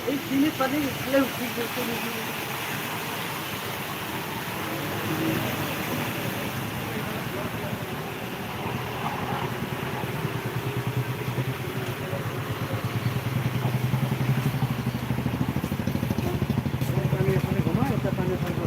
এই চিনি পানি খালে উঠি গৈছে নেকি? পানী এখানে ঘুমাই এটা পানী খাব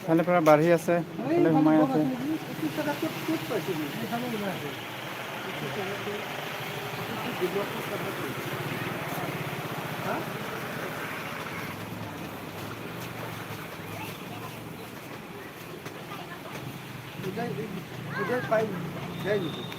ফালে পৰা বাঢ়ি আছে, ফালে সোমাই আছে। পাই যায় নেকি?